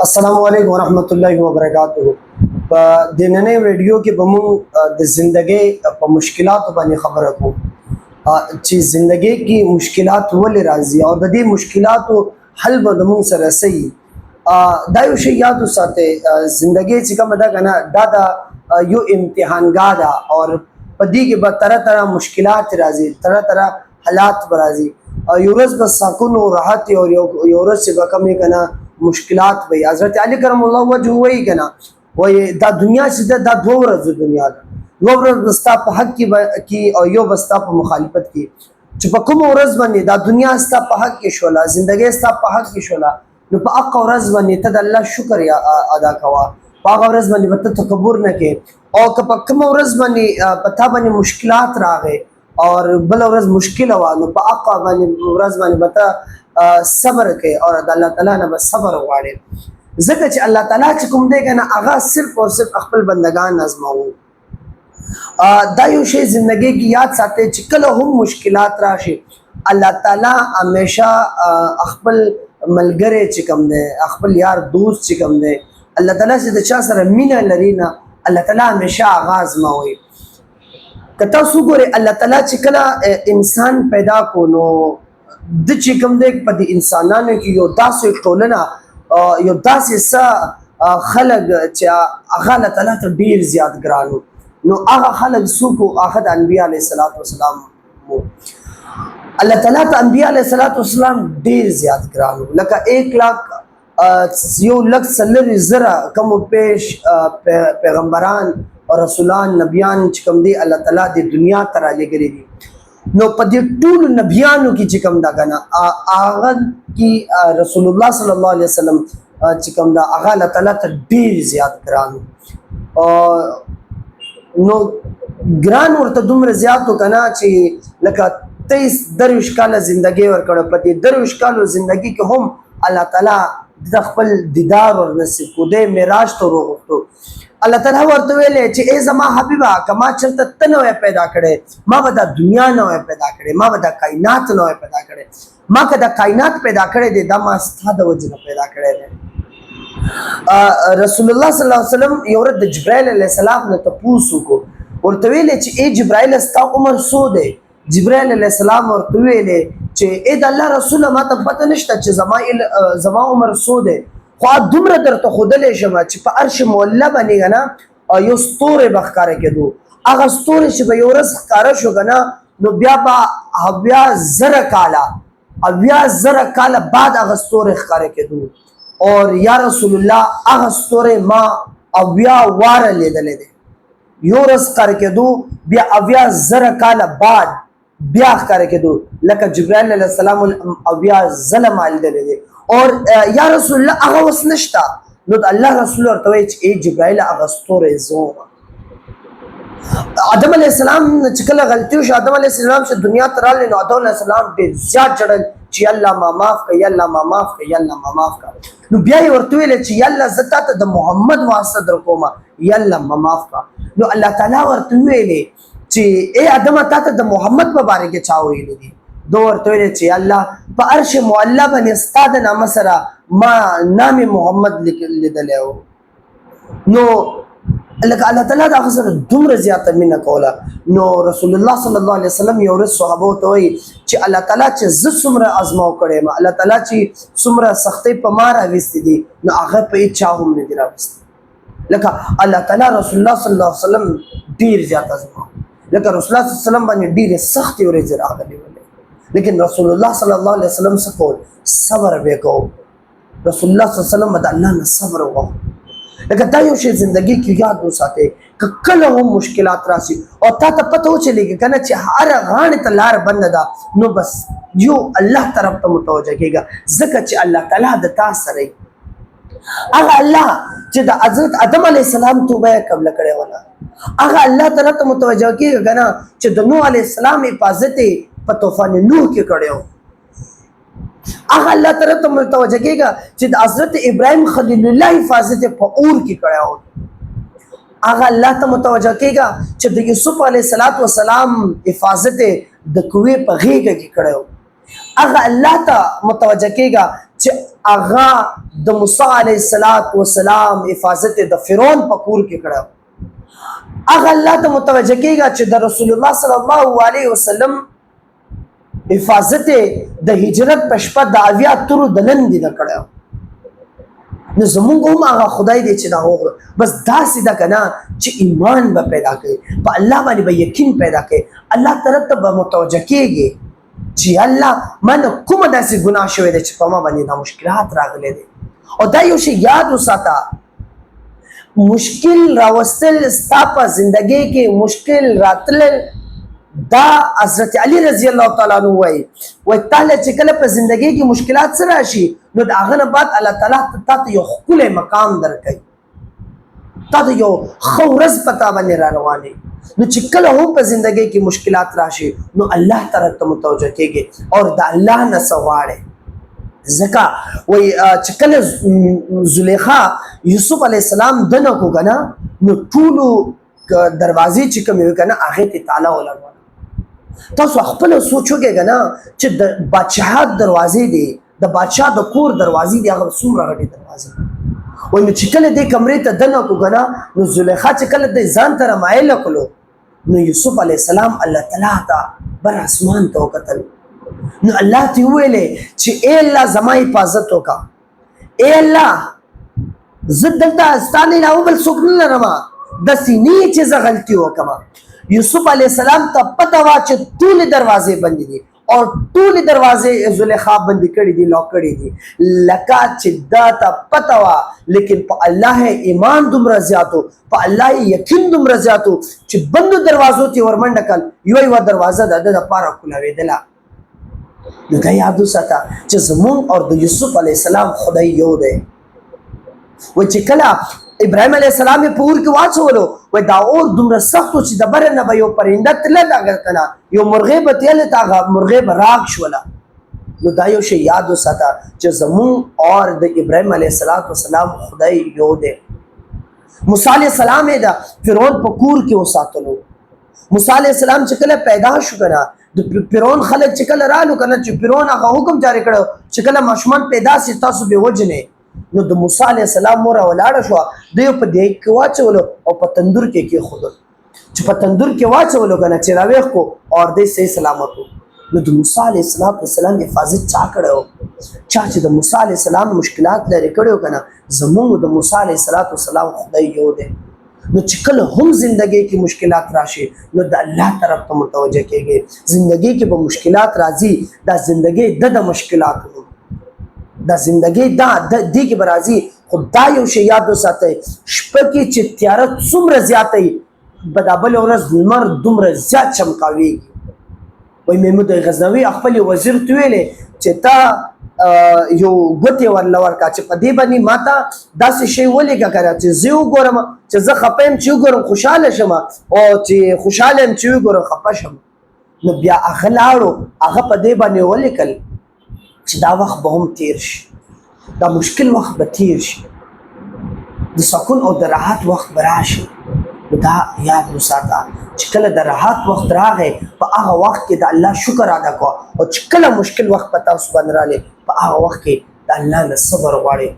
السلام علیکم ورحمت الله وبرکاته. په د نننۍ ویډیو کې به موږ د زندګۍ په مشکلاتو باندې خبره کوو چې زندګۍ کې مشکلات ولې راځي او د دې مشکلاتو حل به د موږ سره سي. دا یو شی یاد وساتئ، زندګۍ چې کومه ده که نه، دا د یو امتحانګاه ده او په دې کې به طرح طرح مشکلات راځي، طرح طرح حالات به راځي. یو ورځ به سکون او راحت او یو ورځ چې به کومې که نه مشکلات وي. حضرت علی کرم الله وجهه وایي که نه، وایي دا دنیا چې ده دا دوه ورځو دنیا ده، یوه ورځ به ستا په حق کې او یو به ستا په مخالفت کې. چې په کومه ورځ باندې دا دنیا ستا په حق کې شوله، زندګۍ ستا په حق کې شوله، نو په هغه ورځ باندې ته د الله شکر ادا کوه، په هغه ورځ باندې به ته تکبر نه کوې. او که په کومه ورځ باندې په تا باندې مشکلات راغی او بله ورځ مشکله وه، نو په هغه ورځ باندې به ته صبر کوي او د الله تعالی نه به صبر غواړي، ځکه چې الله تعالی چې کوم دی که نه، هغه صرف او صرف خپل بندگان ازموي. دا یو شی زندګۍ کې یاد ساتئ چې کله هم مشکلات راشي، الله تعالی همیشه خپل ملګری چې کوم دی، خپل یار دوست چې کوم دی، الله تعالی چې د چا سره مینه لري نه، الله تعالی همیشه هغه ازموي. که تاسو ګورئ، الله تعالی چې کله انسان پیدا کو، نو د چې کوم دی په دې انسانانو کې یو داسې ټولنه، یو داسې څه خلک چې هغه الله تعالی ته ډېر زیات ګران وو. نو هغه خلک څوک وو؟ هغه د انبیا علیه الصلاة وسلام وو. الله تعالی ته انبیا علیه الصلاة وسلام ډېر زیات ګران وو، لکه 1,04,000 کوم پیش پیغمبران او رسولان نبیان چې کوم دی الله تعالی د دنیا ته رالیږلي دي. نو په دې ټولو نبیانو کې چې کوم ده که نه، هغه کې رسول الله صلی الله علیه وسلم چې کوم ده، هغه الله تعالی ته ډېر زیات ګران و. نو ګران ورته دومره زیات و که نه چې لکه 23 کاله زندګۍ ورکړه، په دې 23 کالو زندګۍ کې هم الله تعالی د خپل دیدار ورنصیب کړو، دی معراج ته وروغوښتو. الله تعالی ورته ویلی چې ای زما حبیبه، که ما چېرته ته نه وی پیدا کړی، ما به دا دنیا نه وی پیدا کړی، ما به دا کائنات نه وی پیدا کړی. ما که دا کائنات پیدا کړی دی، دا ما ستا د وجې نه پیدا کړی دی. رسول الله صلی الله علیه وسلم یو ورځ د جبرائیل علیه السلام نه تپوس وکړو، ورته ویلی چې ای جبرائیل، ستا عمر څو دی؟ جبرائیل علیه السلام ورته ویلی چې ای د الله رسوله، ما ته پته نشته چې زما عمر څو دی، خو دومره درته ښودلی شم چې په عرش معلی باندې که نه یو ستوری به ښکاره کېدو. هغه ستوری چې به یو ورځ ښکاره شو که نه، نو بیا به 80,000 کاله بعد هغه ستوری ښکاره کېدو. اور یا رسول الله، هغه ستوری ما 80 واره لیدلی دی، یو ورځ ښکاره کېدو، بیا 80,000 کاله بعد بیا ښکاره کېدو، لکه جبرائیل علیه السلام 80 ځله ما لیدلی دی. اور یا رسول الله، هغه اوس نشته. نو د الله رسول ورته وایي چې ای جبرائیل، هغه ستوری زه وم. آدم علیه السلام چې کله غلطي وشو، آدم علیه السلام چې دنیا ته راغلی، نو آدم علیه السلام ډېر زیات ژړل چې یا الله ما معاف کړه، یا الله ما معاف کړه، یا الله ما معاف کړه. نو بیا یې ورته ویلی چې یا الله، زه تا ته د محمد واسطه در کوم، یا الله ما معاف کړه. نو الله تعالی ورته ویلی چې ای آدمه، تا ته د محمد په باره کې چا ویلي دي؟ دو ورته ویلی چې الله، په عرش معلی باندې ستا د نامه سره ما نام محمد لیدلی و. نو لکه الله تعالی د هغه سره دومره زیاته مینه کوله. نو رسول الله صلی الله علیه وسلم یو ورځ صحابو ته وایي چې الله تعالی چې زه څومره ازماو کړی یم، الله تعالی چې څومره سختۍ په ما راویستې دي، نو هغه په هېچا هم نه دي راوستې. لکه الله تعالی رسول الله صلی الله علیه وسلم ډېر زیات ازماو، لکه رسول الله صلی الله علیه وسلم باندې ډېرې سختې ورځې راغلې ولې، لیکن رسول الله صلی الله علیه وسلم څه کول؟ صبر به کو. رسول الله صلی الله علیه وسلم به د الله نه صبر وغواړي. لکه دا یو شی زندګۍ کې یاد وساتئ، که کله هم مشکلات راشي او تا ته پته وچلېږي که نه چې هره غاړې ته لار بنده ده، نو بس یو الله طرف ته متوجه کېږه، ځکه چې الله تعالی د تا سره وي. هغه الله چې د حضرت آدم علیه السلام توبه یې قبله کړې وله، هغه الله تعالی ته متوجه کېږه که نه چې د نوح علیه السلام حفاظت یې په طوفان نوح کې کړی و. هغه الله تعالی ته متوجه کېږه چې د حضرت ابراهیم خلیل الله حفاظت یې په اور کې کړی و. هغه الله ته متوجه کېږه چې د یوسف علیه السلام حفاظت یې د کوې په غېږه کې کړی و. هغه الله ته متوجه کېږه چې هغه د موسی علیه السلام حفاظت د فرعون په کور کې کړی. هغه الله ته متوجه کېږه چې د رسول الله صلی الله علیه وسلم حفاظت د هجرت په شپه د 80 اترو د لندې نه کړی. نو زمونږ هم هغه خدای دی چې دا وکړه. بس داسې ده که نه چې ایمان به پیدا کوي، په الله باندې به یقین پیدا کوي، الله طرف ته به متوجه کېږي چې الله ما نه کومه داسې ګناه شوی دی چې په ما باندې دا مشکلات راغلی دی. او دا یو شی یاد وساته، مشکل راوستل ستا په زندګۍ کې مشکل راتلل، دا حضرت علی رضی الله تعالی عنہ وایي تعالی چې کله په زندګۍ کې مشکلات څه راشي نو د هغه نه بعد الله تعالی تا ته یو ښکلی مقام درکوي، تا ته یو ښه ورځ په تا باندې را روانوي. نو چې کله هم په زندګۍ کې مشکلات راشي نو الله طرف ته متوجه کېږي او د الله نه څه غواړئ. ځکه وایي چې کله زلیخا یوسف علیه السلام دنه کو که نه نو ټولو دروازې چې کومې وي که نه هغې ته تاله ولګوله. تاسو خپله سوچ وکړئ که نه چې د بادشاهت دروازې دي، د بادشاه د کور دروازې دي، هغه څومره غټې دروازې وایي. نو چې کله دې کمرې ته دنه کو که نه نو زلیخا چې کله دې ځان ته رامایله کړلو نو یوسف علیه السلام الله تعالی ته بر اسمان ته وکتل. نو الله ته وویلې چې ای الله زما حفاظت وکړه، ای الله زه دلته ستا نه علاوه بل څوک نه لرم، داسې نه چې زه غلطي وکړم. یوسف علیه السلام ته پته وه چې ټولې دروازې بندې دي او ټولې دروازې زلیخا بندې کړي دي، لاک کړي دي، لکه چې دا ته پته وه لیکن په الله ایمان دومره زیاتو، په الله یقین دومره زیاتو چې بندو دروازو ته ورمنډه کړل، یوه دروازه د ده دپاره کولاوېدله. نو دا یاد وساته چې زمونږ او د یوسف علیه السلام خدای یو دی. وایي چې کله ابراهیم علیه السلام یې په اور کې واچولو وایي دا اور دومره سخت و چې د بره نه به یو پرنده تله داګه که نه یو مرغۍ به تللې ته هغه مرغۍ به راک شوله. نو دا یو شی یاد وساته چې زمونږ او د ابراهیم علیه السلام خدای یو دی. موسی علیه السلام یې د فرعون په کور کې وساتلو. موسی علیه السلام چې کله پیدا شو که نه د فرعون خلک چې کله رالو که نه چې فرعون هغه حکم جاري کړی چې کله ماشومان پیدا سي تاسو به وجنئ. نو د موسی علیه السلام مور ولاړه شوه، دوی په دیګ کې واچولو او په تندور کې کېښودل. چې په تندور کې واچولو که نه چې راویښ کړو او دی صحیح سلامت و. نو د موسی علیه السلام حفاظت چا کړی و؟ چا چې د موسی علیه السلام مشکلات لرې کړی و که نه زمونږ د موسی علیه السلام خدای یو دی. نو چې کله هم زندګۍ کې مشکلات راشي نو د الله طرف ته متوجه کېږي. زندګۍ کې به مشکلات راځي، دا زندګۍ د مشکلاتو دا زندګۍ دا دې کې به راځي. خو دا یو شی یاد وساتئ، شپه کې چې تیاره څومره زیاته وي به دا بله ورځ لمر دومره زیات چمکاویږي. وایي محمود غزنوي خپل وزیر ته ویلې چې تا یو ګوتې ورله ورکړه چې په دې باندې ما ته داسې شی ولیکه که نه چې زه وګورم چې زه خفه یم چې وګورم خوشحاله شم او چې خوشحاله یم چې وګورم خفه شم. نو بیا هغه لاړو هغه په دې باندې ولیکل چې دا وخت به هم تیر شي، دا مشکل وخت به تیر شي، د سکون او د راحت وخت به راشي. نو دا یاد وساته چې کله د راحت وخت راغی په هغه وخت کې د الله شکر ادا کوه او چې کله مشکل وخت په تاسو باندې راغلی په هغه وخت کې د الله نه صبر غواړئ.